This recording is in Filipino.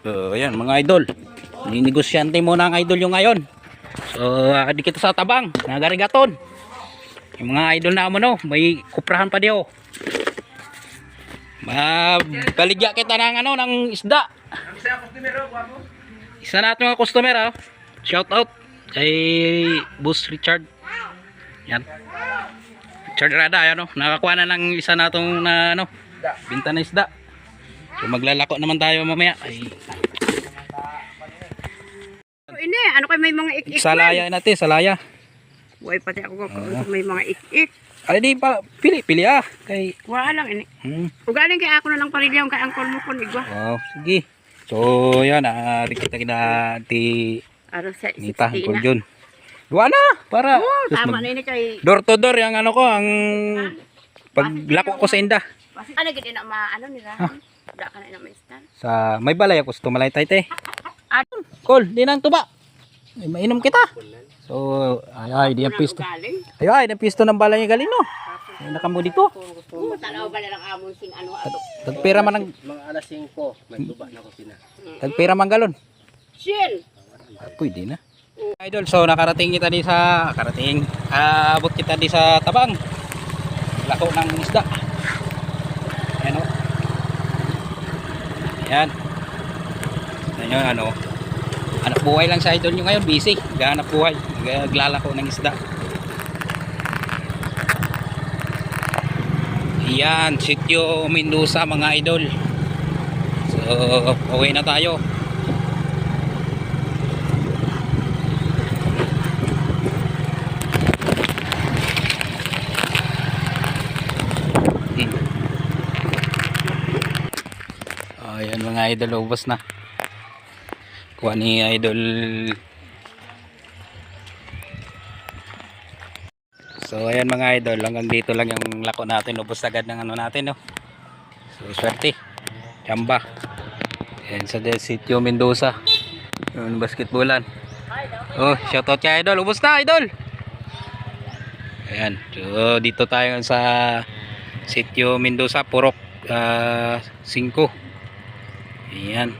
So ayan mga idol, ninegosyante muna ang idol yung ngayon. So di kita sa tabang nagarigaton yung mga idol na mo no, may kuprahan pa diyo. Baligya kita ng ano, ng isda. Isa natin mga customer ha. Shout out kay Boss Richard. Yan. Richard Rada, ayan o. Nakakuha na ng isa natong na ano, binta na isda. So maglalako naman tayo mamaya. Ay. Ini, ano kay may mga ik-ik. Salaya natin, salaya. Buhay pati ako may mga ik-ik. Ay di pa, pili ah. Kay Wala lang ini. Ugaling kay ako na lang parilyaw kay angkol mo kon igwa. oh, sige. So yan, kita di Aro sa Nita, angkol Jun. Duwa na, para. Tama na ini kay Door to door yung ano ko, ang paglako ko sa inda. ano gid na ano nila. Da ka na ina maistan. Sa may balay ako, tumalay tayo te. Ano? Kol, di nang tuba. Ay, mainom kita. So, ay, di ang pisto. Ay, di ang pisto ng balay yung galing, no? Ay, nakamo dito. Tanaw ba na lang amon sing ano ato. Tagpira man ang... Mga alas 5, may tuba na kusina. Tagpira man galon. Shin. Pwede na. Idol, so nakarating kita di sa... abot kita di sa tabang. Lako ng isda. Ayan, o. Ayan. Ayan, ano. Anak buhay lang sa idol nyo ngayon, busy. Gahanap buhay, naglalako ng isda. Yan, Sitio Mendoza mga idol. So, uwi na tayo. Ayan mga idol, ubos na. Kuha ni idol. So ayan mga idol, hanggang dito lang yung lako natin. Ubos agad ng ano natin, no. So swerte, Chamba. Ayan sa Sitio Mendoza, yung basketballan. Oh, shoutout kay idol. Ubos na idol. Ayan, so dito tayo sa Sitio Mendoza, Purok 5. Ayan.